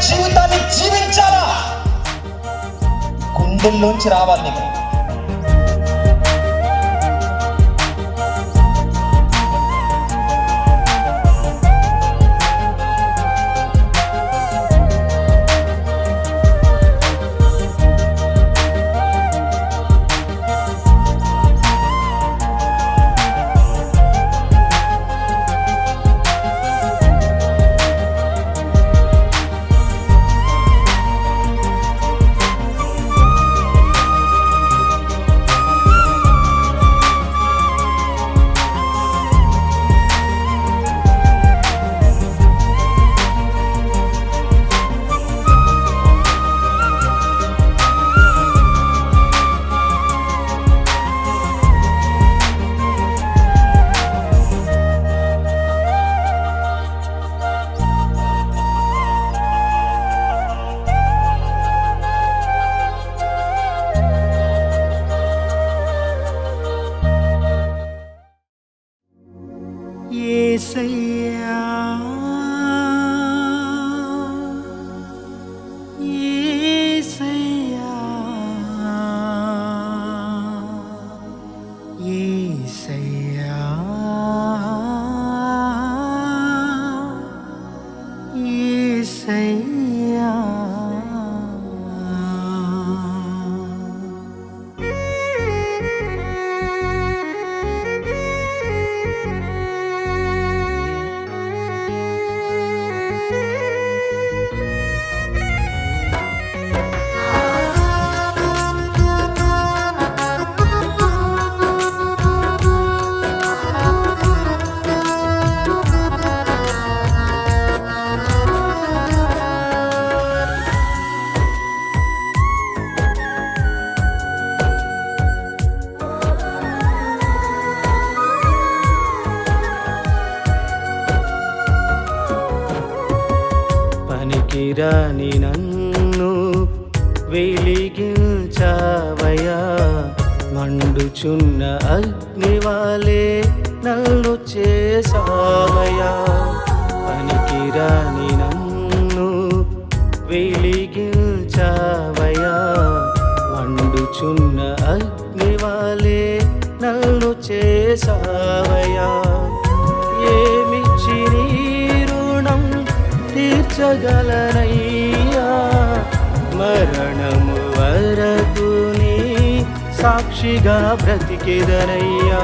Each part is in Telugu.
జీవితాన్ని జీవించాలా, గుండెల్లోంచి రావాలి నీకు. యేసయ్యా యేసయ్యా యేసయ్యా యేసయ్యా. పనికిరాని నన్ను వెలిగించావయ్యా, మండుచున్న అగ్నివాలే నన్ను చేసావయ్యా. పనికిరాని నన్ను వెలిగించావయ్యా, మండుచున్న అగ్నివాలే నన్ను చేసావయ్యా. ఏమిచ్చి నీ రుణం తీర్చగలనయ్యా, మరణము వరకు నీ సాక్షిగా బ్రతికెదనయ్యా.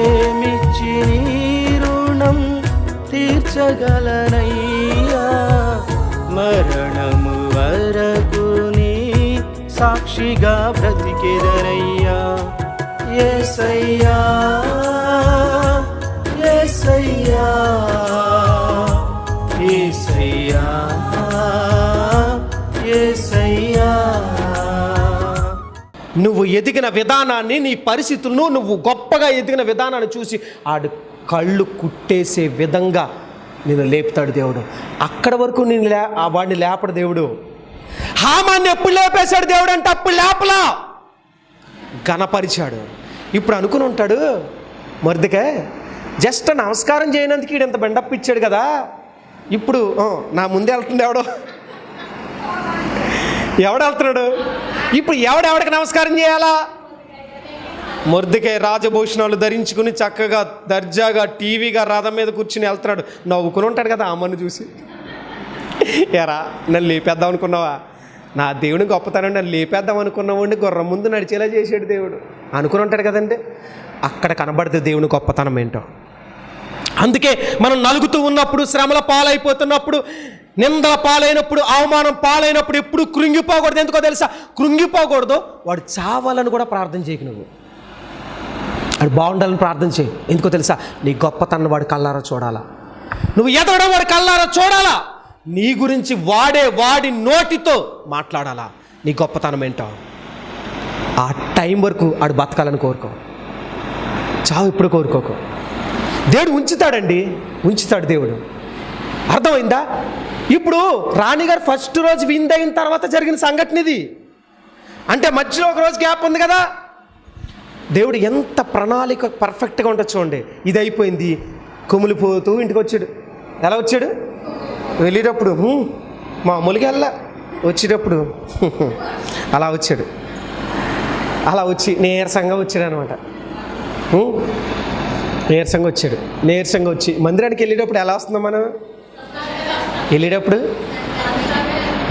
ఏమిచ్చి నీ రుణం తీర్చగలనయ్యా, మరణము వరకు నీ సాక్షిగా బ్రతికెదనయ్యా. యేసయ్యా యేసయ్యా యేసయ్యా యేసయ్యా. నువ్వు ఎదిగిన విధానాన్ని, నీ పరిస్థితులను, నువ్వు గొప్పగా ఎదిగిన విధానాన్ని చూసి ఆడు కళ్ళు కుట్టేసే విధంగా నేను లేపుతాడు దేవుడు. అక్కడ వరకు నేను వాడిని లేపడు దేవుడు. హామాన్ని ఎప్పుడు లేపేశాడు దేవుడు అంటే అప్పుడు లేపలా, ఘనపరిచాడు. ఇప్పుడు అనుకుని ఉంటాడు మొర్దెకై, జస్ట్ నమస్కారం చేయనందుకు ఈడు ఇంత బెండప్ ఇచ్చాడు కదా, ఇప్పుడు నా ముందే వెళ్తుంది ఎవడెళ్తున్నాడు, ఇప్పుడు ఎవడెవడికి నమస్కారం చేయాలా? మొర్దెకై రాజభూషణాలు ధరించుకుని చక్కగా దర్జాగా టీవీగా రథం మీద కూర్చుని వెళ్తున్నాడు. నవ్వుకుని ఉంటాడు కదా అమ్మని చూసి. ఎరా నన్ను లేపేద్దాం అనుకున్నావా? నా దేవుని గొప్పతనం, నన్ను లేపేద్దాం అనుకున్నావాడిని గుర్రం ముందు నడిచేలా చేసాడు దేవుడు అనుకుని ఉంటాడు కదండి. అక్కడ కనబడుతుంది దేవుని గొప్పతనం ఏంటో. అందుకే మనం నలుగుతూ ఉన్నప్పుడు, శ్రమల పాలైపోతున్నప్పుడు, నిందల పాలైనప్పుడు, అవమానం పాలైనప్పుడు ఎప్పుడు కృంగిపోకూడదు. ఎందుకో తెలుసా? కృంగిపోకూడదు. వాడు చావాలని కూడా ప్రార్థన చేయకు, నువ్వు వాడు బాగుండాలని ప్రార్థన చేయి. ఎందుకో తెలుసా? నీ గొప్పతనం వాడు కళ్ళారా చూడాలా, నువ్వు ఎదగడం వాడు కళ్ళారా చూడాలా, నీ గురించి వాడి నోటితో మాట్లాడాలా నీ గొప్పతనం ఏంటో. ఆ టైం వరకు ఆడు బతకాలని కోరుకో, చావు ఇప్పుడు కోరుకోకు. దేవుడు ఉంచుతాడు దేవుడు. అర్థమైందా? ఇప్పుడు రాణిగారు ఫస్ట్ రోజు విందైన తర్వాత జరిగిన సంఘటన ఇది. అంటే మధ్యలో ఒక రోజు గ్యాప్ ఉంది కదా. దేవుడు ఎంత ప్రణాళిక పర్ఫెక్ట్గా ఉంటుంది చూడండి. ఇది అయిపోయింది, కుమిలిపోతూ ఇంటికి వచ్చాడు. ఎలా వచ్చాడు? వెళ్ళేటప్పుడు మామూలుగా వెళ్ళా వచ్చేటప్పుడు అలా వచ్చాడు, అలా వచ్చి నీరసంగా వచ్చాడు అనమాట. నీరసంగా వచ్చి మందిరానికి వెళ్ళేటప్పుడు ఎలా వస్తుందో మనం వెళ్ళేటప్పుడు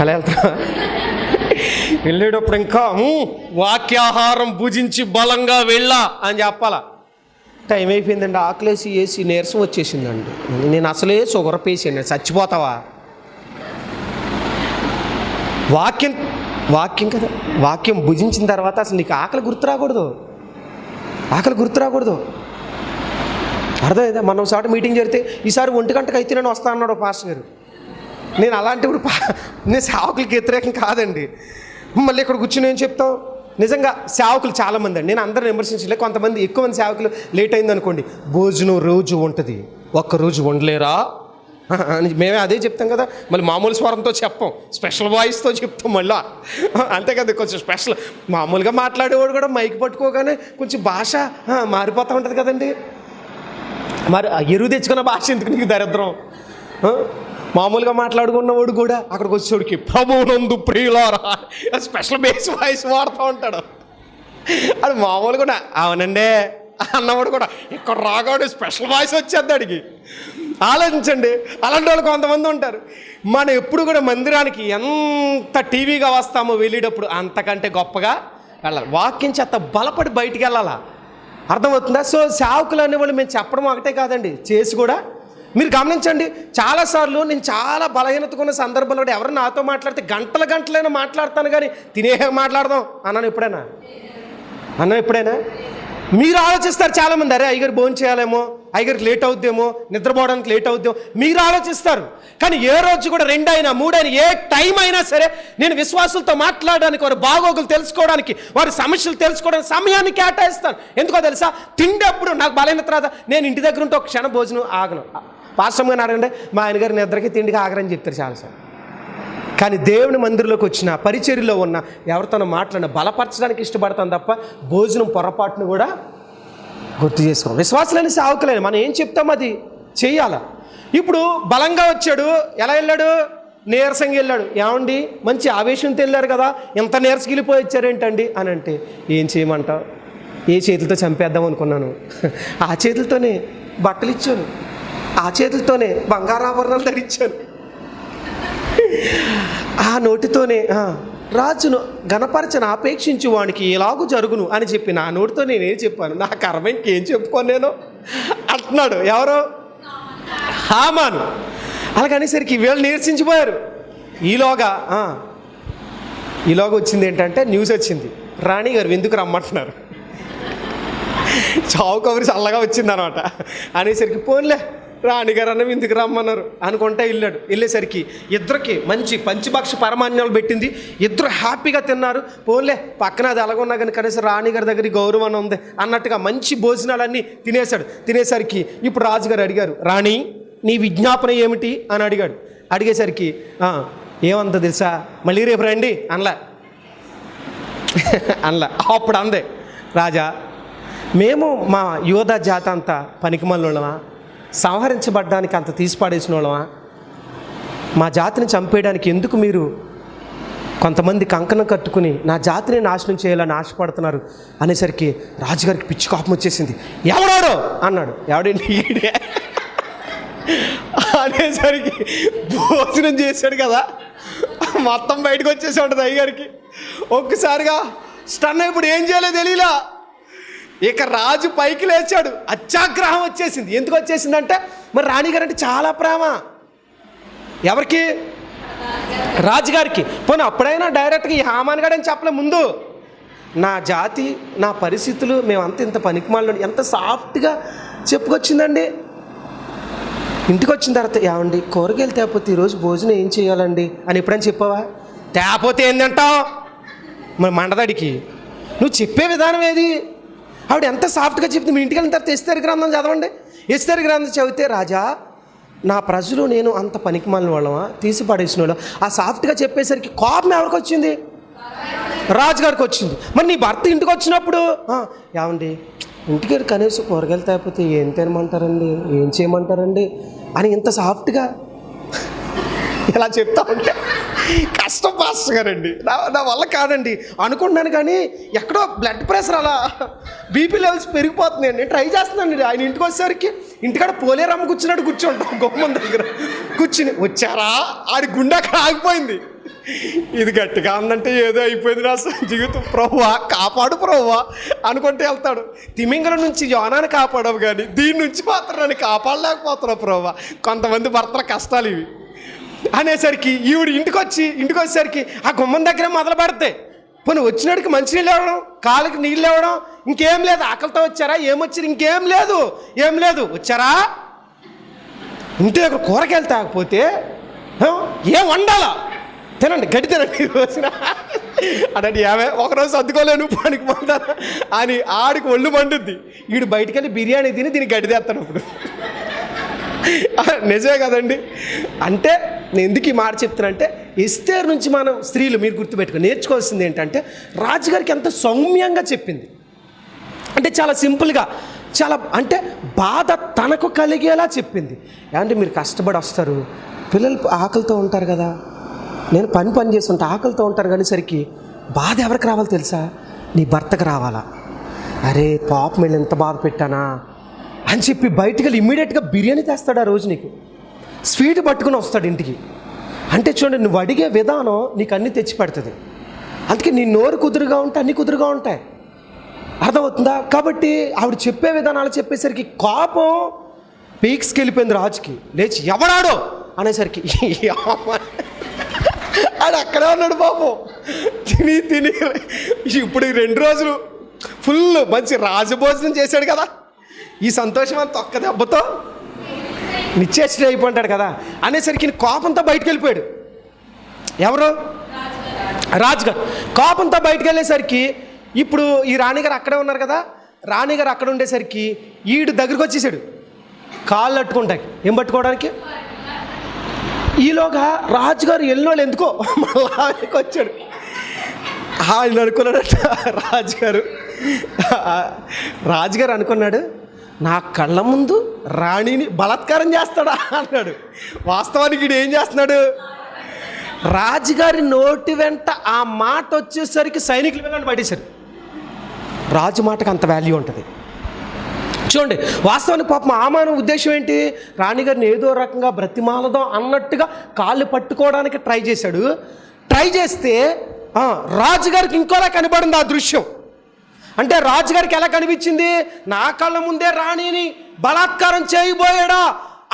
అలా వెళ్తాం. వెళ్ళేటప్పుడు ఇంకా వాక్యాహారం భుజించి బలంగా వెళ్ళా అని చెప్పాలా. టైం అయిపోయిందండి, ఆకలేసి వేసి నీరసం వచ్చేసిందండి. నేను అసలే షుగర్ పేషెంట్, చచ్చిపోతావా? వాక్యం కదా, వాక్యం భుజించిన తర్వాత అసలు నీకు ఆకలి గుర్తు రాకూడదు. అర్థమైందా? మనం ఒకసారి మీటింగ్ జరిగితే ఈసారి 1 గంటకు అయితే నేను వస్తా అన్నాడు పాస్టర్ గారు. నేను అలాంటిప్పుడు నేను సేవకులకి వ్యతిరేకం కాదండి. మళ్ళీ ఇక్కడ కూర్చుని ఏం చెప్తాం? నిజంగా సేవకులు చాలామంది అండి, నేను అందరూ విమర్శించలే. కొంతమంది ఎక్కువ మంది సేవకులు లేట్ అయింది అనుకోండి, భోజనం రోజు ఉంటుంది, ఒక్కరోజు వండలేరా అని మేమే అదే చెప్తాం కదా. మళ్ళీ మామూలు స్వరంతో చెప్పం, స్పెషల్ వాయిస్తో చెప్తాం మళ్ళీ. అంతే కదా, కొంచెం స్పెషల్. మామూలుగా మాట్లాడేవాడు కూడా మైక్ పట్టుకోగానే కొంచెం భాష మారిపోతూ ఉంటుంది కదండి. మరి ఎరువు తెచ్చుకున్న భాష ఎందుకు నీకు దరిద్రం? మామూలుగా మాట్లాడుకున్నవాడు కూడా అక్కడికి వచ్చేవాడికి ప్రభువునందు ప్రియులారా స్పెషల్ బేస్ వాయిస్ వాడుతూ ఉంటాడు. అది మామూలుగా అవునండే అన్నవాడు కూడా ఇక్కడ రాగాడు స్పెషల్ వాయిస్ వచ్చేద్ది అడిగి. ఆలోచించండి, అలాంటి వాళ్ళు కొంతమంది ఉంటారు. మనం ఎప్పుడు కూడా మందిరానికి ఎంత టీవీగా వస్తామో వెళ్ళేటప్పుడు అంతకంటే గొప్పగా వెళ్ళాలి. వాక్యం చేత బలపడి బయటికి వెళ్ళాలా. అర్థమవుతుందా? సో సేవకులు అనేవాళ్ళు మేము చెప్పడం ఒకటే కాదండి, చేసి కూడా మీరు గమనించండి. చాలాసార్లు నేను చాలా బలహీనతకున్న సందర్భంలో కూడా ఎవరు నాతో మాట్లాడితే గంటలైనా మాట్లాడతాను, కానీ తినే మాట్లాడదాం అన్నాను ఎప్పుడైనా? మీరు ఆలోచిస్తారు చాలామంది, అరే అయ్యగారు భోజనం చేయాలేమో, అయ్యగారికి లేట్ అవుద్దేమో, నిద్రపోవడానికి లేట్ అవుద్దేమో మీరు ఆలోచిస్తారు. కానీ ఏ రోజు కూడా 2 అయినా 3 అయినా ఏ టైం అయినా సరే నేను విశ్వాసులతో మాట్లాడడానికి, వారి బాగోగులు తెలుసుకోవడానికి, వారి సమస్యలు తెలుసుకోవడానికి సమయాన్ని కేటాయిస్తాను. ఎందుకో తెలుసా? తిండప్పుడు నాకు బలహీనత రాదా, నేను ఇంటి దగ్గర ఉంటే ఒక క్షణం భోజనం ఆగను. పాస్టమ్గా అడగండి, మా ఆయనగారి నిద్రకి తిండికి ఆగరని చెప్తారు చాలాసార్లు. కానీ దేవుని మందిరంలోకి వచ్చిన, పరిచర్యలో ఉన్న, ఎవరితోనో మాట్లాడిన బలపరచడానికి ఇష్టపడతాను తప్ప భోజనం పొరపాటును కూడా గుర్తు చేసుకోం. విశ్వాసులని సేవకులని మనం ఏం చెప్తాం అది చేయాలా. ఇప్పుడు బలంగా వచ్చాడు, ఎలా వెళ్ళాడు? నీరసంగా వెళ్ళాడు. ఏమండి మంచి ఆవేశంతో వెళ్ళారు కదా, ఎంత నీరసగిలిపోయి వచ్చారేంటండి అని అంటే, ఏం చేయమంటావు? ఏ చేతులతో చంపేద్దాం అనుకున్నాను, ఆ చేతులతోనే బట్టలు ఇచ్చాను, ఆ చేతులతోనే బంగారాభరణాలు ధరించాను, ఆ నోటితోనే రాజును గణపరచను అపేక్షించు వానికి ఎలాగూ జరుగును అని చెప్పి నా నోటితో నేనేం చెప్పాను, నా కర్మ ఇంకేం చెప్పుకోను నేను అంటున్నాడు. ఎవరో హామాను. అలాగనేసరికి వీళ్ళు నీరసించిపోయారు. ఈలోగా వచ్చింది ఏంటంటే, న్యూస్ వచ్చింది, రాణి గారు ఎందుకు రమ్మంటున్నారు, చావు కబురు చల్లగా వచ్చింది అనమాట. అనేసరికి పోన్లే రాణిగారు అన్న ఎందుకు రమ్మన్నారు అనుకుంటా వెళ్ళేసరికి ఇద్దరికి మంచి పంచభక్ష పరమాన్యాలు పెట్టింది. ఇద్దరు హ్యాపీగా తిన్నారు. పోన్లే పక్కన అది అలాగున్నా కానీ కనీసం రాణిగారి దగ్గర గౌరవం ఉంది అన్నట్టుగా మంచి భోజనాలన్నీ తినేసరికి ఇప్పుడు రాజుగారు అడిగారు, రాణి నీ విజ్ఞాపన ఏమిటి అని అడిగేసరికి ఏమంత తెలుసా, మళ్ళీ రేపు రండి అనలా. అప్పుడు అందే, రాజా మేము మా యోధా జాత అంతా పనికిమాలినోళ్ళమా, సంహరించబడ్డానికి అంత తీసిపాడేసిన వాళ్ళమా, మా జాతిని చంపేయడానికి ఎందుకు మీరు కొంతమంది కంకణం కట్టుకుని నా జాతిని నాశనం చేయాలని ఆశపడుతున్నారు అనేసరికి రాజుగారికి పిచ్చి కోపం వచ్చేసింది. ఎవడాడో అన్నాడు. ఎవడండి అనేసరికి భోజనం చేశాడు కదా, మొత్తం బయటకు వచ్చేసి ఉంటుంది అయ్యగారికి. ఒక్కసారిగా స్టన్. ఇప్పుడు ఏం చేయలేదు తెలియలా. ఇక రాజు పైకి లేచాడు, అత్యాగ్రహం వచ్చేసింది. ఎందుకు వచ్చేసిందంటే, మరి రాణిగారు అంటే చాలా ప్రేమ. ఎవరికి? రాజుగారికి. పోనీ అప్పుడైనా డైరెక్ట్గా ఈ హామాన్ గారు అని చెప్పలే. ముందు నా జాతి, నా పరిస్థితులు, మేమంతా ఇంత పనికిమాలను ఎంత సాఫ్ట్గా చెప్పుకొచ్చిందండి. ఇంటికి వచ్చిన తర్వాత, ఏమండి కూరగాయలు తేకపోతే ఈరోజు భోజనం ఏం చేయాలండి అని ఎప్పుడైనా చెప్పావా? తేకపోతే ఏంటంటావు? మరి మండదడికి నువ్వు చెప్పే విధానం ఏది? ఆవిడ ఎంత సాఫ్ట్గా చెప్తుంది. మీ ఇంటికి వెళ్ళిన తర్వాత ఎస్తేరు గ్రంథం చదవండి. ఎస్తేరు గ్రంథం చదివితే, రాజా నా ప్రజలు నేను అంత పనికిమాలిన వాళ్ళమా, తీసి పడేసిన వాళ్ళం, ఆ సాఫ్ట్గా చెప్పేసరికి కోపం ఎవరికి వచ్చింది? రాజుగారికి వచ్చింది. మరి నీ భర్త ఇంటికి వచ్చినప్పుడు, ఏమండి ఇంటికి కనీసం కూరగాయలు తేకపోతే ఏం తినమంటారండి, ఏం చేయమంటారండి అని ఇంత సాఫ్ట్గా ఇలా చెప్తా ఉంటే కష్టం పాస్టర్ గారండి, నా వల్ల కాదండి అనుకుంటున్నాను. కానీ ఎక్కడో బ్లడ్ ప్రెషర్ అలా బీపీ లెవెల్స్ పెరిగిపోతున్నాయండి. ట్రై చేస్తున్నానండి. ఆయన ఇంటికి వచ్చేసరికి ఇంటికాడ పోలేరమ్మ కూర్చున్నాడు, కూర్చుంటాం గుమ్మం దగ్గర కూర్చుని, వచ్చారా ఆడి గుండె అక్కడ ఆగిపోయింది. ఇది గట్టిగా ఉందంటే ఏదో అయిపోయింది నా జీవితం, ప్రభువా కాపాడు ప్రభువా అనుకుంటే వెళ్తాడు. తిమింగలం నుంచి యోనాన్ని కాపాడవు కానీ దీని నుంచి మాత్రం నన్ను కాపాడలేకపోతున్నావు ప్రభువా. కొంతమంది భర్తల కష్టాలు ఇవి అనేసరికి ఈవిడ ఇంటికి వచ్చేసరికి ఆ గుమ్మం దగ్గర మొదలు పెడతాయి. పోనీ వచ్చినాడికి మంచినీళ్ళు ఇవ్వడం, కాళ్ళకి నీళ్ళు ఇవ్వడం, ఇంకేం లేదు. ఆకలితో వచ్చారా, ఏమొచ్చారు, ఇంకేం లేదు. వచ్చారా, ఇంటి దగ్గర కూరగాయలు తాగకపోతే ఏం వండాలా, తినండి గడ్డి తినండి రోజున అనండి. ఏమే ఒకరోజు సర్దుకోలేను పనికి మంటారా అని ఆడికి ఒళ్ళు మండుద్ది. వీడు బయటికి వెళ్ళి బిర్యానీ తిని దీనికి గడ్డి తెస్తాను అప్పుడు. నిజమే కదండి. అంటే నేను ఎందుకు ఈ మాట చెప్తానంటే, ఎస్తేరు నుంచి మనం స్త్రీలు మీరు గుర్తుపెట్టుకుని నేర్చుకోవాల్సింది ఏంటంటే, రాజుగారికి ఎంత సౌమ్యంగా చెప్పింది. అంటే చాలా సింపుల్గా, చాలా అంటే బాధ తనకు కలిగేలా చెప్పింది. అంటే మీరు కష్టపడి వస్తారు, పిల్లలు ఆకలితో ఉంటారు కదా, నేను పని చేస్తుంటే ఆకలితో ఉంటారు అనేసరికి బాధ ఎవరికి రావాలి తెలుసా, నీ భర్తకు రావాలా. అరే పాపం వీళ్ళు ఎంత బాధ పెట్టానా అని చెప్పి బయటికి వెళ్ళి ఇమ్మీడియట్గా బిర్యానీ తెస్తాడు. ఆ రోజు నీకు స్వీట్ పట్టుకుని వస్తాడు ఇంటికి. అంటే చూడండి, నువ్వు అడిగే విధానం నీకు అన్నీ తెచ్చి పెడుతుంది. అందుకే నీ నోరు కుదురుగా ఉంటే అన్నీ కుదురుగా ఉంటాయి. అర్థమవుతుందా? కాబట్టి ఆవిడ చెప్పే విధానాలు చెప్పేసరికి కోపం పీక్స్కి వెళ్ళిపోయింది రాజుకి. లేచి ఎవడాడో అనేసరికి ఆడు అక్కడే ఉన్నాడు పాపం. తిని ఇప్పుడు 2 రోజులు ఫుల్ మంచి రాజభోజనం చేశాడు కదా, ఈ సంతోషం అంత ఒక్క దెబ్బతో నిశ్చేష్ట అయిపోంటాడు కదా అనేసరికి కోపంతో బయటకు వెళ్ళిపోయాడు. ఎవరు? రాజుగారు. కోపంతో బయటకు వెళ్ళేసరికి ఇప్పుడు ఈ రాణిగారు అక్కడే ఉన్నారు కదా, రాణిగారు అక్కడ ఉండేసరికి ఈడు దగ్గరికి వచ్చేసాడు కాళ్ళు పట్టుకుంటాకి. ఏం పట్టుకోవడానికి? ఈలోగా రాజుగారు ఎల్లోళ్ళు ఎందుకో మళ్ళీ వచ్చాడు. ఆయన అనుకున్నాడట రాజుగారు అనుకున్నాడు, నా కళ్ళ ముందు రాణిని బలాత్కారం చేస్తాడా అన్నాడు. వాస్తవానికి ఈడు ఏం చేస్తున్నాడు? రాజుగారి నోటి వెంట ఆ మాట వచ్చేసరికి సైనికులు వెళ్ళని పడేశారు. రాజు మాటకు అంత వాల్యూ ఉంటుంది. చూడండి, వాస్తవానికి పాపం ఆమాను ఉద్దేశం ఏంటి, రాణిగారిని ఏదో రకంగా బ్రతిమాలదో అన్నట్టుగా కాళ్ళు పట్టుకోవడానికి ట్రై చేశాడు. ట్రై చేస్తే రాజుగారికి ఇంకోలా కనబడింది ఆ దృశ్యం. అంటే రాజుగారికి ఎలా కనిపించింది, నా కళ్ళ ముందే రాణిని బలాత్కారం చేయబోయాడా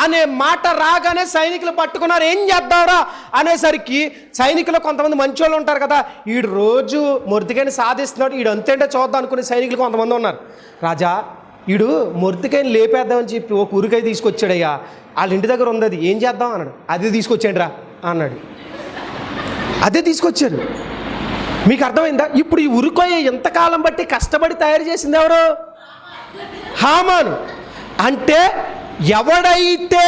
అనే మాట రాగానే సైనికులు పట్టుకున్నారు. ఏం చేద్దారా అనేసరికి సైనికులు కొంతమంది మంచోళ్ళు ఉంటారు కదా, వీడు రోజు మొర్దికాయని సాధిస్తున్నాడు, వీడు అంతేంటే చూద్దాం అనుకునే సైనికులు కొంతమంది ఉన్నారు. రాజా, వీడు మొర్దికాయని లేపేద్దామని చెప్పి ఒక ఉరికాయ తీసుకొచ్చాడయ్యా, వాళ్ళ ఇంటి దగ్గర ఉంది, అది ఏం చేద్దాం అన్నాడు. అదే తీసుకొచ్చాడు రా అన్నాడు. అదే తీసుకొచ్చారు. మీకు అర్థమైందా? ఇప్పుడు ఈ ఉరికాయ ఎంతకాలం బట్టి కష్టపడి తయారు చేసింది ఎవరు? హామాను. అంటే ఎవడైతే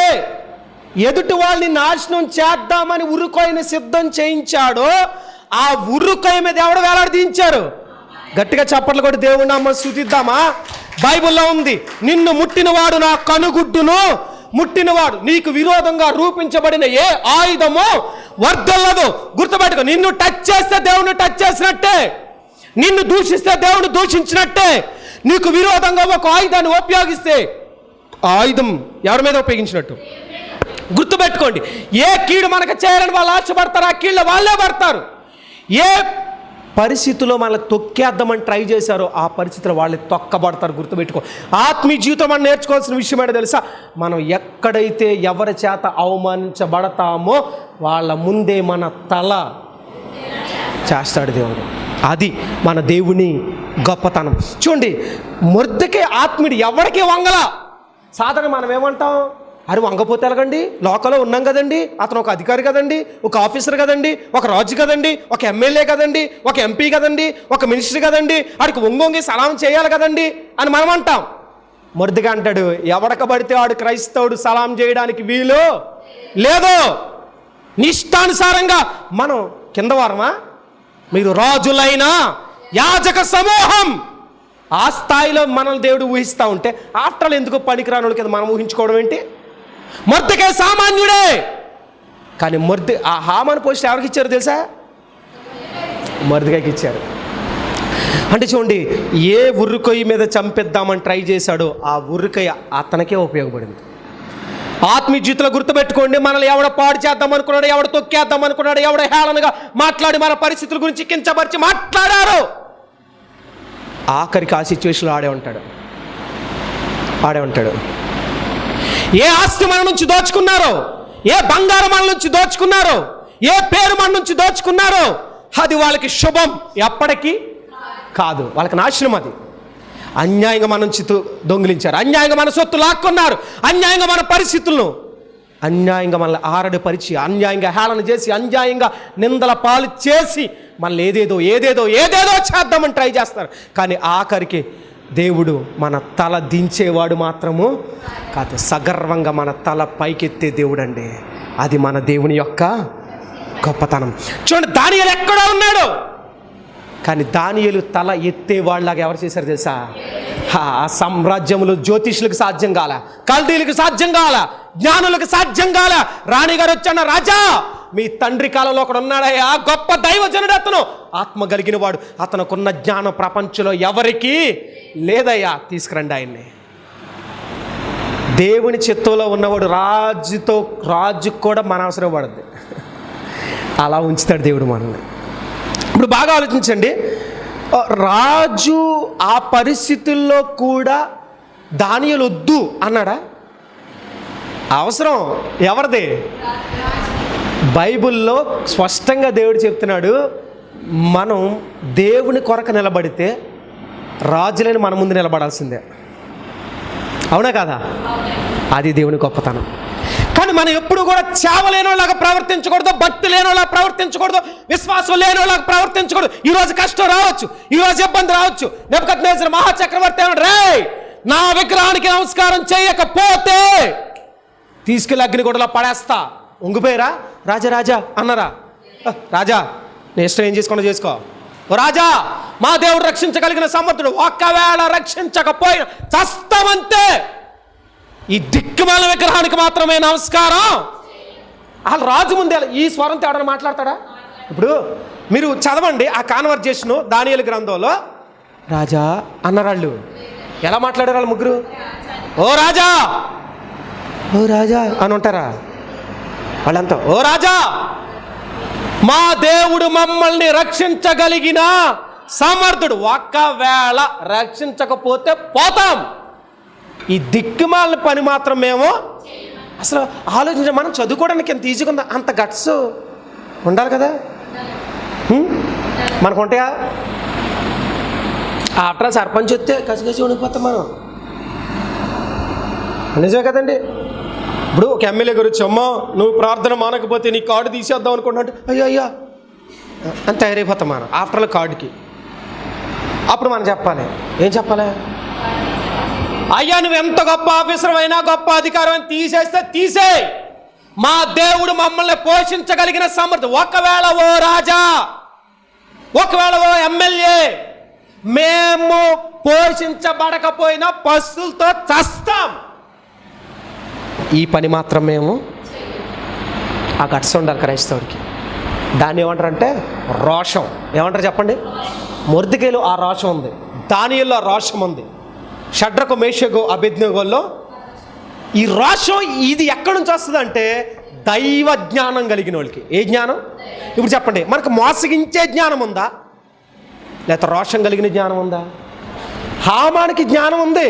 ఎదుటి వాళ్ళని నాశనం చేద్దామని ఉరుకాయని సిద్ధం చేయించాడో ఆ ఉరుకాయ మీద ఎవడు వేలాడదీయించారు? గట్టిగా చప్పట్లు కొట్టి దేవుని నామం స్తుతిద్దామా? బైబిల్లో ఉంది, నిన్ను ముట్టినవాడు నా కనుగుడ్డును ముట్టినవాడు, నీకు విరోధంగా రూపించబడిన ఏ ఆయుధము వర్ధల్లదు. గుర్తుపెట్టుకో, నిన్ను టచ్ చేస్తే దేవుని టచ్ చేసినట్టే, నిన్ను దూషిస్తే దేవుని దూషించినట్టే. నీకు విరోధంగా ఒక ఆయుధాన్ని ఉపయోగిస్తే ఆయుధం ఎవరి మీద ఉపయోగించినట్టు. గుర్తుపెట్టుకోండి, ఏ కీడు మనకు చేయాలని వాళ్ళు ఆశపడతారు, ఆ కీళ్ళు వాళ్ళే పడతారు. ఏ పరిస్థితిలో మనల్ని తొక్కేద్దామని ట్రై చేశారో ఆ పరిస్థితిలో వాళ్ళే తొక్కబడతారు. గుర్తుపెట్టుకో, ఆత్మీయ జీవితం మనం నేర్చుకోవాల్సిన విషయం ఏంటో తెలుసా? మనం ఎక్కడైతే ఎవరి చేత అవమానించబడతామో వాళ్ళ ముందే మన తల చేస్తాడు దేవుడు. అది మన దేవుని గొప్పతనం. చూడండి, మొర్దెకై ఆత్మీయుడు ఎవరికి వంగల. సాధారణ మనం ఏమంటాం, అరే వంగపోతే ఎలాగండి, లోకంలో ఉన్నాం కదండి, అతను ఒక అధికారి కదండి, ఒక ఆఫీసర్ కదండి, ఒక రాజు కదండి, ఒక ఎమ్మెల్యే కదండి, ఒక ఎంపీ కదండి, ఒక మినిస్టర్ కదండి, ఆడికి వంగొంగి సలాం చేయాలి కదండి అని మనం అంటాం. మొర్దెకై అంటాడు, ఎవడకబడితే ఆడు క్రైస్తవుడు సలాం చేయడానికి వీలు లేదు. నిష్టానుసారంగా మనం కింద వారమా, మీరు రాజులైన యాజక సమూహం, ఆ స్థాయిలో మనల్ని దేవుడు ఊహిస్తూ ఉంటే ఆఫ్టర్ ఎందుకు పనికిరాని కింద మనం ఊహించుకోవడం ఏంటి? మొర్దెకై సామాన్యుడే, కానీ ఆ హామాను పోస్ట్ ఎవరికి ఇచ్చారు తెలుసా? మొర్దెకైకి ఇచ్చారు. అంటే చూడండి, ఏ ఉర్రుకొయ్యి మీద చంపేద్దామని ట్రై చేశాడో ఆ ఉర్రుకొయ్య అతనికే ఉపయోగపడింది. ఆత్మీయ జీవితంలో గుర్తుపెట్టుకోండి, మనల్ని ఎవడ పాడు చేద్దాం అనుకున్నాడు, ఎవడ తొక్కేద్దాం అనుకున్నాడు, ఎవడ హేళనగా మాట్లాడి మన పరిస్థితుల గురించి కించపరిచి మాట్లాడారు, ఆఖరికి ఆ సిచ్యువేషన్లో ఆడే ఉంటాడు. ఏ ఆస్తి మన నుంచి దోచుకున్నారో, ఏ బంగారం మన నుంచి దోచుకున్నారో, ఏ పేరు మన నుంచి దోచుకున్నారో అది వాళ్ళకి శుభం ఎప్పటికీ కాదు, వాళ్ళకి నాశనం. అది అన్యాయంగా మన నుంచి దొంగిలించారు, అన్యాయంగా మన సొత్తు లాక్కున్నారు, అన్యాయంగా మన పరిస్థితులను అన్యాయంగా మనల్ని ఆరడిపరిచి, అన్యాయంగా హేళన చేసి, అన్యాయంగా నిందల పాలు చేసి మనల్ని ఏదేదో చేద్దామని ట్రై చేస్తారు. కానీ ఆఖరికి దేవుడు మన తల దించేవాడు మాత్రము కాదు, సగర్వంగా మన తల పైకెత్తే దేవుడు అండి. అది మన దేవుని యొక్క గొప్పతనం. చూడండి, దానియేలు ఎక్కడో ఉన్నాడు, కానీ దానియేలు తల ఎత్తేవాళ్ళలాగా ఎవరు చేశారు తెలుసా? ఆ సామ్రాజ్యములు జ్యోతిష్యులకు సాధ్యం కాల, కల్దీలకు సాధ్యం కాల, జ్ఞానులకు సాధ్యం కాల. రాణిగారు వచ్చాడు, రాజా మీ తండ్రి కాలంలో ఒకడు ఉన్నాడయ్యా, గొప్ప దైవజనుడు, అతను ఆత్మ కలిగిన వాడు, అతనుకున్న జ్ఞానం ప్రపంచంలో ఎవరికీ లేదయ్యా, తీసుకురండి ఆయన్ని. దేవుని చిత్తంలో ఉన్నవాడు రాజుకు కూడా మన అవసరం పడుద్ది, అలా ఉంచుతాడు దేవుడు మనల్ని. ఇప్పుడు బాగా ఆలోచించండి, రాజు ఆ పరిస్థితుల్లో కూడా దానియేలు వద్దు అన్నాడా? అవసరం ఎవరిది? బైబిల్లో స్పష్టంగా దేవుడు చెప్తున్నాడు, మనం దేవుని కొరకు నిలబడితే రాజులని మన ముందు నిలబడాల్సిందే. అవునా కాదా? అది దేవుని గొప్పతనం. కానీ మనం ఎప్పుడు కూడా చావలేనోలాగా ప్రవర్తించకూడదు, భక్తి లేనోలాగా ప్రవర్తించకూడదు, విశ్వాసం లేనోలాగా ప్రవర్తించకూడదు. ఈరోజు కష్టం రావచ్చు, ఈరోజు ఇబ్బంది రావచ్చు. నెబుకద్నెజరు మహాచక్రవర్తి ఏమన్నాడు? రేయ్, నా విగ్రహానికి నమస్కారం చేయకపోతే తీసుకెళ్ళి అగ్నిగుండంలో పడేస్తా. ఉంగిపోయారా? రాజా అన్నారా? రాజా నీ ఇష్టం ఏం చేసుకో. ఓ రాజా, మా దేవుడు రక్షించగలిగిన సమర్థుడు, ఒకవేళ రక్షించకపోయినా చస్తామంతే, ఈ దిక్కుమాల విగ్రహానికి మాత్రమే నమస్కారం. వాళ్ళు రాజు ముందే ఈ స్వరంతో ఎవడన్నా మాట్లాడతాడా? ఇప్పుడు మీరు చదవండి ఆ కాన్వర్జేషను దానియేలు గ్రంథంలో. రాజా అన్నరాళ్ళు ఎలా మాట్లాడారు వాళ్ళు ముగ్గురు? ఓ రాజా అని ఉంటారా? వాళ్ళంతా ఓ రాజా, మా దేవుడు మమ్మల్ని రక్షించగలిగిన సమర్థుడు, ఒకవేళ రక్షించకపోతే పోతాం. ఈ దిక్కుమాలిన పని మాత్రం మేము అసలు ఆలోచించాం. మనం చదువుకోవడానికి ఎంత ఈజీగా ఉందా, అంత గట్స్ ఉండాలి కదా. మనకు ఉంటాయా? ఆఫ్టర్ సర్పంచ్ వస్తే కసి ఉండిపోతాం మనం, నిజమే కదండి. ఇప్పుడు ఒక ఎమ్మెల్యే గారు వచ్చి, అమ్మా నువ్వు ప్రార్థన మానకపోతే నీ కార్డు తీసేద్దాం అనుకుంటున్నట్టు అయ్యా అని తయారైపోతాం మనం ఆఫ్టర్ కార్డుకి. అప్పుడు మనం చెప్పాలి, ఏం చెప్పాలి? అయ్యా నువ్వు ఎంత గొప్ప ఆఫీసర్ అయినా, గొప్ప అధికారం అయినా తీసేస్తే తీసేయ్, మా దేవుడు మమ్మల్ని పోషించగలిగిన సమర్థ. ఒకవేళ ఓ రాజా, ఒకవేళ ఓ ఎమ్మెల్యే, మేము పోషించబడకపోయినా పశువులతో చస్తాం, ఈ పని మాత్రం మేము. ఆ గట్స్ ఉండాలి క్రైస్తవుడికి. దాన్ని ఏమంటారంటే రోషం. ఏమంటారు చెప్పండి? మొర్దెకైలో ఆ రోషం ఉంది, దానియేలులో ఆ రోషం ఉంది, షడ్రకు మేషకు అబేద్నెగోల్లో ఈ రోషం. ఇది ఎక్కడి నుంచి వస్తుందంటే దైవ జ్ఞానం కలిగిన వాళ్ళకి. ఏ జ్ఞానం? ఇప్పుడు చెప్పండి, మనకు మోసగించే జ్ఞానం ఉందా, లేకపోతే రోషం కలిగిన జ్ఞానం ఉందా? హామానికి జ్ఞానం ఉంది,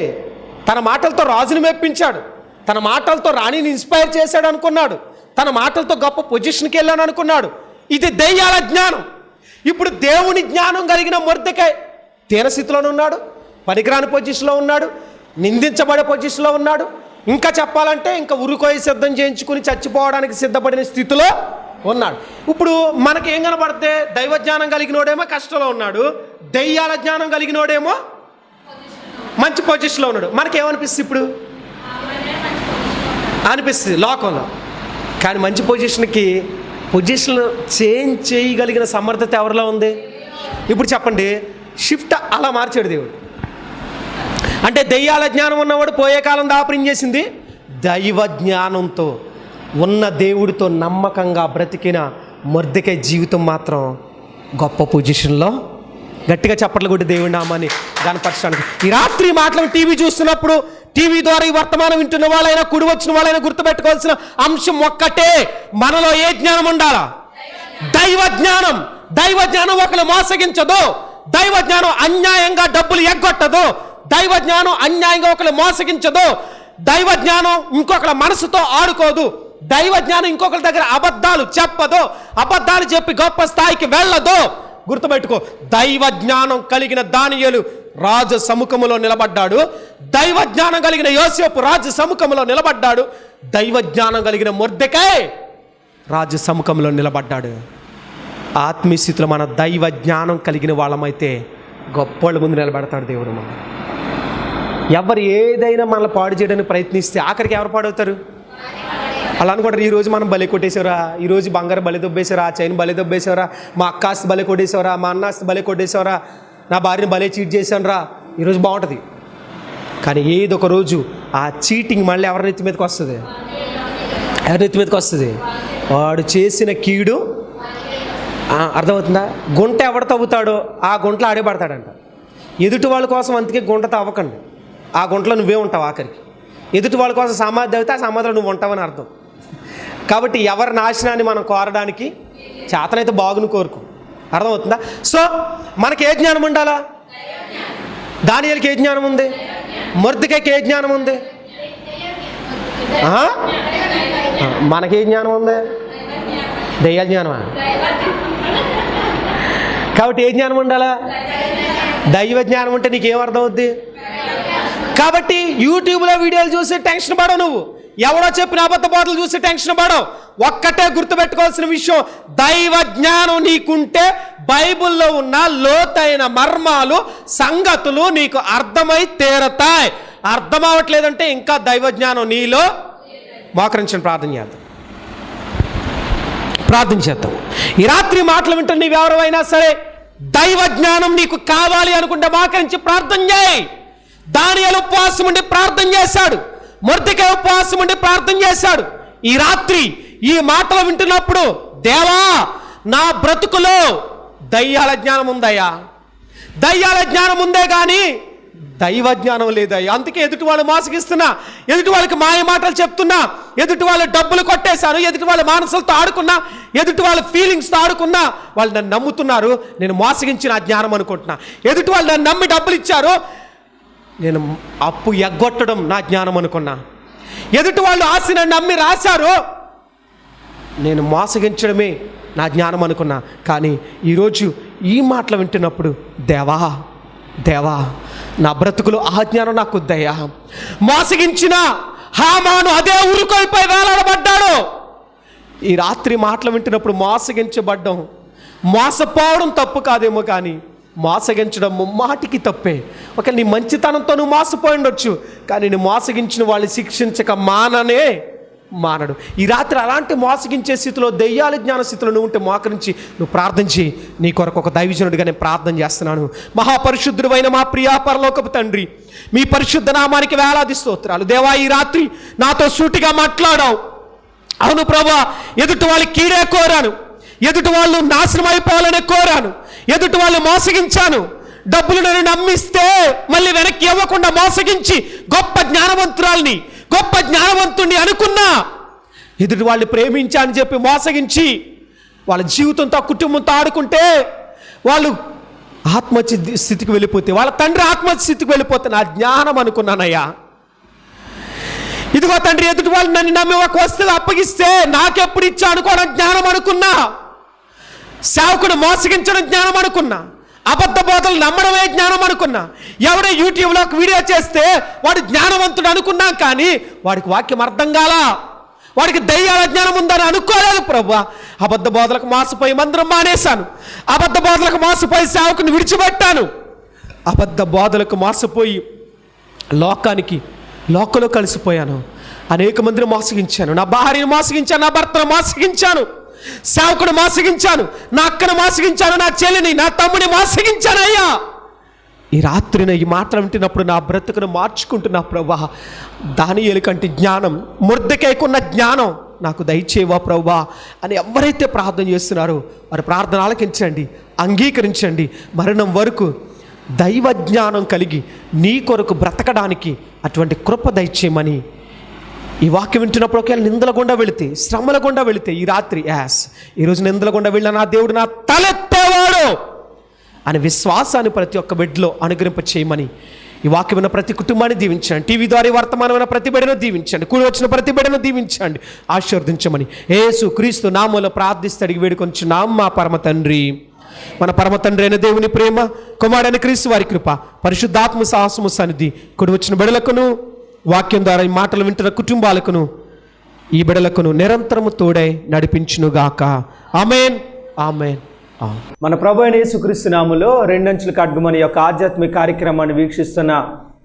తన మాటలతో రాజుని మెప్పించాడు, తన మాటలతో రాణిని ఇన్స్పైర్ చేశాడు అనుకున్నాడు, తన మాటలతో గొప్ప పొజిషన్కి వెళ్ళాను అనుకున్నాడు. ఇది దెయ్యాల జ్ఞానం. ఇప్పుడు దేవుని జ్ఞానం కలిగిన మొర్దెకై తీరస్థితిలోనే ఉన్నాడు, పనికిరాని పొజిషన్లో ఉన్నాడు, నిందించబడే పొజిషన్లో ఉన్నాడు. ఇంకా చెప్పాలంటే ఇంకా ఉరుకోయి సిద్ధం చేయించుకుని చచ్చిపోవడానికి సిద్ధపడిన స్థితిలో ఉన్నాడు. ఇప్పుడు మనకి ఏం కనపడితే దైవ జ్ఞానం కలిగినోడేమో కష్టంలో ఉన్నాడు, దెయ్యాల జ్ఞానం కలిగినోడేమో మంచి పొజిషన్లో ఉన్నాడు. మనకేమనిపిస్తుంది ఇప్పుడు? అనిపిస్తుంది లోకంలో. కానీ మంచి పొజిషన్ చేంజ్ చేయగలిగిన సమర్థత ఎవరిలో ఉంది? ఇప్పుడు చెప్పండి, షిఫ్ట్ అలా మార్చాడు దేవుడు. అంటే దెయ్యాల జ్ఞానం ఉన్నవాడు పోయే కాలం దాపరిం చేసింది, దైవ జ్ఞానంతో ఉన్న దేవుడితో నమ్మకంగా బ్రతికిన మొర్దెకై జీవితం మాత్రం గొప్ప పొజిషన్లో, గట్టిగా చప్పట్లు కొట్టి దేవుడి నామాన్ని కనపరచడానికి. ఈ రాత్రి మాటలు టీవీ చూస్తున్నప్పుడు, టీవీ ద్వారా ఈ వర్తమానం వింటున్న వాళ్ళైనా, కుడి వచ్చిన వాళ్ళైనా గుర్తుపెట్టుకోవాల్సిన అంశం ఒక్కటే, మనలో ఏ జ్ఞానం ఉండాలా? దైవ జ్ఞానం. దైవ జ్ఞానం ఒకరు మోసగించదు. దైవ జ్ఞానం అన్యాయంగా డబ్బులు ఎగ్గొట్టదు. దైవ జ్ఞానం అన్యాయంగా ఒకరు మోసగించదు. దైవ జ్ఞానం ఇంకొకరి మనసుతో ఆడుకోదు. దైవ జ్ఞానం ఇంకొకరి దగ్గర అబద్ధాలు చెప్పదు. అబద్ధాలు చెప్పి గొప్ప స్థాయికి వెళ్ళదు. గుర్తుపెట్టుకో, దైవ జ్ఞానం కలిగిన దానియేలు రాజు సముఖములో నిలబడ్డాడు. దైవ జ్ఞానం కలిగిన యోసేపు రాజు సముఖములో నిలబడ్డాడు. దైవ జ్ఞానం కలిగిన మొర్దెకై రాజు సముఖంలో నిలబడ్డాడు. ఆత్మీయ స్థితిలో మన దైవ జ్ఞానం కలిగిన వాళ్ళమైతే గొప్ప ముందు నిలబెడతాడు దేవుడు. మనం ఎవరు ఏదైనా మనల్ని పాడు చేయడానికి ప్రయత్నిస్తే ఆఖరికి ఎవరు పాడవుతారు? అలా అనుకుంటారు, ఈరోజు మనం బలి కొట్టేసారా, ఈరోజు బంగారం బలి దొబ్బేసారా, చైన్ బలి దొబ్బేసారా, మా అక్క ఆస్తి బలి కొట్టేసావరా, మా అన్న ఆస్తి బలి కొట్టేసావరా, నా భార్యని బలి చీట్ చేశాను రా, ఈరోజు బాగుంటుంది. కానీ ఏదో ఒక రోజు ఆ చీటింగ్ మళ్ళీ ఎవరి నెత్తి మీదకి వస్తుంది? ఎవరి నెత్తి మీదకి వస్తుంది? వాడు చేసిన కీడు అర్థమవుతుందా? గుంట ఎవడు తవ్వుతాడో ఆ గుంటలో ఆడే పడతాడంట. ఎదుటి వాళ్ళ కోసం అందుకే గుంట తవ్వకండి, ఆ గుంటలో నువ్వే ఉంటావు. ఆఖరికి ఎదుటి వాళ్ళ కోసం సమాధి తవ్వితే ఆ సమాధిలో నువ్వు ఉంటావని అర్థం. కాబట్టి ఎవరి నాశనాన్ని మనం కోరడానికి చేతనైతే బాగుని కోరుకో. అర్థమవుతుందా? సో మనకి ఏ జ్ఞానం ఉండాలా? దానియేలుకి ఏ జ్ఞానం ఉంది? మొర్దెకైకి ఏ జ్ఞానం ఉంది? మనకే జ్ఞానం ఉంది? దయ్యాల జ్ఞానమా? కాబట్టి ఏ జ్ఞానం ఉండాలా? దైవ జ్ఞానం ఉంటే నీకేం అర్థం అవుద్ది? కాబట్టి యూట్యూబ్లో వీడియోలు చూసి టెన్షన్ పడవు. నువ్వు ఎవడో చెప్పిన అబద్ధ బోధలు చూసి టెన్షన్ పడవు. ఒక్కటే గుర్తుపెట్టుకోవాల్సిన విషయం, దైవ జ్ఞానం నీకుంటే బైబిల్లో ఉన్న లోతైన మర్మాలు, సంగతులు నీకు అర్థమై తీరతాయి. అర్థం అవ్వట్లేదంటే ఇంకా దైవ జ్ఞానం నీలో మోకరించిన ప్రార్థన చేద్దాం. ప్రార్థన చేద్దాం. ఈ రాత్రి మాటలు వింటున్న నీవెవరైనా సరే దైవ జ్ఞానం నీకు కావాలి అనుకుంటే మోకరించి ప్రార్థన చేయి. దానియేలు ఉపవాసం ఉండి ప్రార్థన చేశాడు. మొర్దెకై ఉపవాసం ఉండి ప్రార్థన చేశాడు. ఈ రాత్రి ఈ మాటలు వింటున్నప్పుడు, దేవా నా బ్రతుకులో దయ్యాల జ్ఞానం ఉందయ్యా, దయ్యాల జ్ఞానం ఉందే కానీ దైవ జ్ఞానం లేదయ్యా. అందుకే ఎదుటి వాళ్ళు మోసగిస్తున్నా, ఎదుటి వాళ్ళకి మాయ మాటలు చెప్తున్నా, ఎదుటి వాళ్ళు డబ్బులు కొట్టేశాను, ఎదుటి వాళ్ళ మానసులతో ఆడుకున్నా, ఎదుటి వాళ్ళ ఫీలింగ్స్తో ఆడుకున్నా, వాళ్ళు నన్ను నమ్ముతున్నారు, నేను మోసగించిన ఆ జ్ఞానం అనుకుంటున్నా. ఎదుటి వాళ్ళు నన్ను నమ్మి డబ్బులు ఇచ్చారు, నేను అప్పు ఎగ్గొట్టడం నా జ్ఞానం అనుకున్నా. ఎదుటి వాళ్ళు ఆశను నమ్మి రాశారు, నేను మోసగించడమే నా జ్ఞానం అనుకున్నా. కానీ ఈరోజు ఈ మాటలు వింటున్నప్పుడు, దేవా దేవా నా బ్రతుకులో ఆ జ్ఞానం నాకు వద్దయ్యా. మోసగించిన హామాను అదే ఉరుకొల్పై వేలాడబడ్డాడు. ఈ రాత్రి మాటలు వింటున్నప్పుడు మోసగించబడ్డం, మోసపోవడం తప్పు కాదేమో కానీ మోసగించడం ముమ్మాటికి తప్పే. ఒకవేళ నీ మంచితనంతో నువ్వు మోసపోయి ఉండొచ్చు, కానీ నేను మోసగించిన వాళ్ళని శిక్షించక మానడు. ఈ రాత్రి అలాంటి మోసగించే స్థితిలో, దెయ్యాల జ్ఞాన స్థితిలో నువ్వు ఉంటే మోకరించి నువ్వు ప్రార్థించి, నీ కొరకు ఒక దైవజనుడిగా నేను ప్రార్థన చేస్తున్నాను. మహాపరిశుద్ధుడు అయిన మా ప్రియా పరలోకపు తండ్రి, మీ పరిశుద్ధ నామానికి వేలాది స్తోత్రాలు. దేవా ఈ రాత్రి నాతో సూటిగా మాట్లాడావు. అవును ప్రభువా, ఎదుటి వాళ్ళకి కీడే కోరాను, ఎదుటి వాళ్ళు నాశనం అయిపోవాలని కోరాను, ఎదుటి వాళ్ళు మోసగించాను, డబ్బులు నన్ను నమ్మిస్తే మళ్ళీ వెనక్కి ఇవ్వకుండా మోసగించి గొప్ప జ్ఞానవంతురాల్ని, గొప్ప జ్ఞానవంతుణ్ణి అనుకున్నా. ఎదుటి వాళ్ళు ప్రేమించాలని చెప్పి మోసగించి వాళ్ళ జీవితంతో కుటుంబంతో ఆడుకుంటే వాళ్ళు ఆత్మహత్య స్థితికి వెళ్ళిపోతే, వాళ్ళ తండ్రి ఆత్మహత్య స్థితికి వెళ్ళిపోతే నా జ్ఞానం అనుకున్నానయ్యా. ఇదిగో తండ్రి, ఎదుటి వాళ్ళు నన్ను నమ్మి ఒక వస్తువు అప్పగిస్తే నాకెప్పుడు ఇచ్చా అనుకోవడం జ్ఞానం అనుకున్నా. సేవకుడు మోసగించడం జ్ఞానం అనుకున్నా. అబద్ధ బోధలు నమ్మడమే జ్ఞానం అనుకున్నా. ఎవడో యూట్యూబ్లో ఒక వీడియో చేస్తే వాడు జ్ఞానవంతుడు అనుకున్నాం, కానీ వాడికి వాక్యం అర్థం కాలా, వాడికి దయ్యాల జ్ఞానం ఉందని అనుకోలేదు ప్రభువా. అబద్ధ బోధలకు మోసపోయి మందిరం మానేశాను, అబద్ధ బోధలకు మోసపోయి సేవకుని విడిచిపెట్టాను, అబద్ధ బోధలకు మోసపోయి లోకంలో కలిసిపోయాను. అనేక మందిని మోసగించాను, నా భార్యను మోసగించాను, నా భర్తను మోసగించాను, సేవకుడు మోసగించాను, నా అక్కను మోసగించాను, నా చెల్లిని, నా తమ్ముని మోసగించాను అయ్యా. ఈ రాత్రిన ఈ మాటలు వింటున్నప్పుడు నా బ్రతుకును మార్చుకుంటున్నా ప్రభువా. దానియేలు కంటే జ్ఞానం, మొర్దెకైకున్న జ్ఞానం నాకు దయచేవా ప్రభువా అని ఎవరైతే ప్రార్థన చేస్తున్నారో వారి ప్రార్థన ఆలకించండి, అంగీకరించండి. మరణం వరకు దైవ జ్ఞానం కలిగి నీ కొరకు బ్రతకడానికి అటువంటి కృప దయచేయమని ఈ వాక్యం వింటున్నప్పుడు ఒకవేళ నిందల గుండా వెళితే, శ్రమల గుండా వెళితే ఈ రాత్రి ఈరోజు నిందల గుండా వెళ్ళిన నా దేవుడు నా తలెత్తేవాడు అనే విశ్వాసాన్ని ప్రతి ఒక్క బిడ్డలో అనుగ్రహింప చేయమని ఈ వాక్యం విన్న ప్రతి కుటుంబాన్ని దీవించండి. టీవీ ద్వారా వర్తమానమైన ప్రతి బిడ్డను దీవించండి. కూడి వచ్చిన ప్రతి బిడ్డను దీవించండి, ఆశీర్వదించమని యేసు క్రీస్తు నామములో ప్రార్థిస్తే అడిగి వేడుకొంచున్నాం మా పరమ తండ్రి. మన పరమ తండ్రి అయిన దేవుని ప్రేమ, కుమారుడైన క్రీస్తు వారి కృప, పరిశుద్ధాత్మ సాహసము సన్నిధి కూడి వచ్చిన బిడ్డలకును, వాక్యం ద్వారా ఈ మాటలు వింటున్న కుటుంబాలకును, ఈ బిడ్డలకును నిరంతరము తోడై నడిపించునుగాక. ఆమేన్, ఆమేన్. మన ప్రభు అయిన యేసుక్రీస్తు నామములో రెండంచుల ఖడ్గం అనే యొక్క ఆధ్యాత్మిక కార్యక్రమాన్ని వీక్షిస్తున్న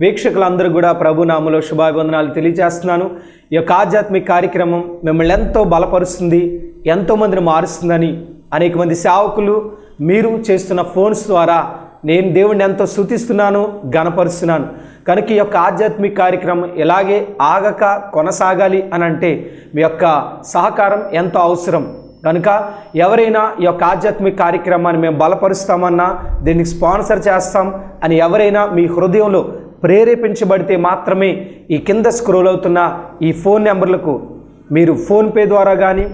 వీక్షకులందరూ కూడా ప్రభు నామములో శుభాభివందనాలు తెలియజేస్తున్నాను. ఈ యొక్క ఆధ్యాత్మిక కార్యక్రమం మిమ్మల్ని ఎంతో బలపరుస్తుంది, ఎంతోమందిని మారుస్తుందని అనేక మంది సేవకులు మీరు చేస్తున్న ఫోన్స్ ద్వారా నేను దేవుడిని ఎంతో స్తుతిస్తున్నాను, ఘనపరుస్తున్నాను. కనుక ఈ యొక్క ఆధ్యాత్మిక కార్యక్రమం ఇలాగే ఆగక కొనసాగాలి అని అంటే మీ యొక్క సహకారం ఎంతో అవసరం. కనుక ఎవరైనా ఈ యొక్క ఆధ్యాత్మిక కార్యక్రమాన్ని మేము బలపరుస్తామన్నా, దీనికి స్పాన్సర్ చేస్తాం అని ఎవరైనా మీ హృదయంలో ప్రేరేపించబడితే మాత్రమే ఈ కింద స్క్రోల్ అవుతున్న ఈ ఫోన్ నెంబర్లకు మీరు ఫోన్పే ద్వారా కానీ,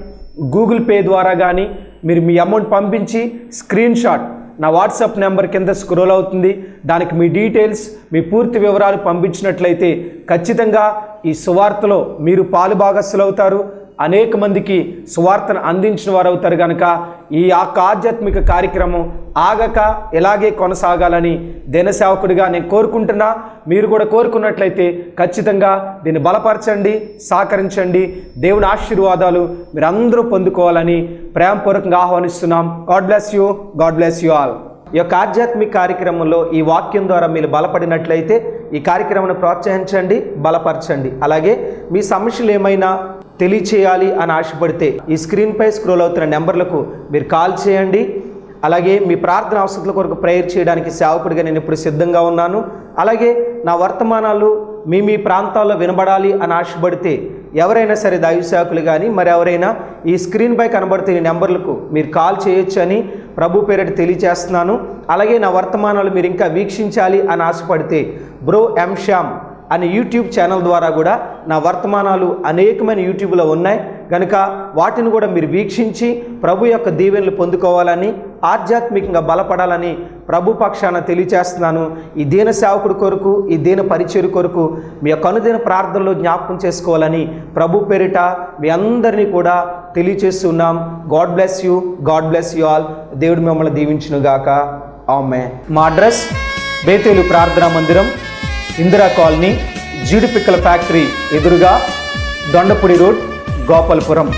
గూగుల్ పే ద్వారా కానీ మీరు మీ అమౌంట్ పంపించి స్క్రీన్ షాట్ నా వాట్సాప్ నెంబర్ కింద స్క్రోల్ అవుతుంది, దానికి మీ డీటెయిల్స్, మీ పూర్తి వివరాలు పంపించినట్లయితే ఖచ్చితంగా ఈ సువార్తలో మీరు పాలుభాగస్తులు అవుతారు, అనేక మందికి సువార్తను అందించిన వారు అవుతారు. కనుక ఈ ఆధ్యాత్మిక కార్యక్రమం ఆగక ఇలాగే కొనసాగాలని దినసేవకుడిగా నేను కోరుకుంటున్నా. మీరు కూడా కోరుకున్నట్లయితే ఖచ్చితంగా దీన్ని బలపరచండి, సహకరించండి. దేవుని ఆశీర్వాదాలు మీరు అందరూ పొందుకోవాలని ప్రేమపూర్వకంగా ఆహ్వానిస్తున్నాం. God bless you, God bless you all. ఈ యొక్క ఆధ్యాత్మిక కార్యక్రమంలో ఈ వాక్యం ద్వారా మీరు బలపడినట్లయితే ఈ కార్యక్రమాన్ని ప్రోత్సహించండి, బలపరచండి. అలాగే మీ సమస్యలు ఏమైనా తెలియచేయాలి అని ఆశపడితే ఈ స్క్రీన్పై స్క్రోల్ అవుతున్న నెంబర్లకు మీరు కాల్ చేయండి. అలాగే మీ ప్రార్థన అవసరాల కొరకు ప్రేయర్ చేయడానికి సేవకుడిగా నేను ఇప్పుడు సిద్ధంగా ఉన్నాను. అలాగే నా వర్తమానాలు మీ ప్రాంతాల్లో వినబడాలి అని ఆశపడితే ఎవరైనా సరే దైవ సేవకులు కానీ మరి ఎవరైనా ఈ స్క్రీన్పై కనబడుతున్న నెంబర్లకు మీరు కాల్ చేయొచ్చు అని ప్రభు పేరిట తెలియజేస్తున్నాను. అలాగే నా వర్తమానాలు మీరు ఇంకా వీక్షించాలి అని ఆశపడితే బ్రో ఎం శ్యామ్ అనే యూట్యూబ్ ఛానల్ ద్వారా కూడా నా వర్తమానాలు అనేకమైన యూట్యూబ్లో ఉన్నాయి. కనుక వాటిని కూడా మీరు వీక్షించి ప్రభు యొక్క దీవెనలు పొందుకోవాలని, ఆధ్యాత్మికంగా బలపడాలని ప్రభు పక్షాన తెలియచేస్తున్నాను. ఈ దీన సేవకుడి కొరకు, ఈ దీన పరిచర్య కొరకు మీ యొక్క అనుదిన ప్రార్థనలో జ్ఞాపకం చేసుకోవాలని ప్రభు పేరిట మీ అందరినీ కూడా తెలియచేస్తున్నాం. God bless you, God bless you all. దేవుడు మిమ్మల్ని దీవించునుగాక. ఆమేన్. మా అడ్రస్ బేతేలు ప్రార్థనా మందిరం, ఇందిరా కాలనీ, జీడిపిక్కల ఫ్యాక్టరీ ఎదురుగా, దొండపూడి రోడ్, గోపాలపురం.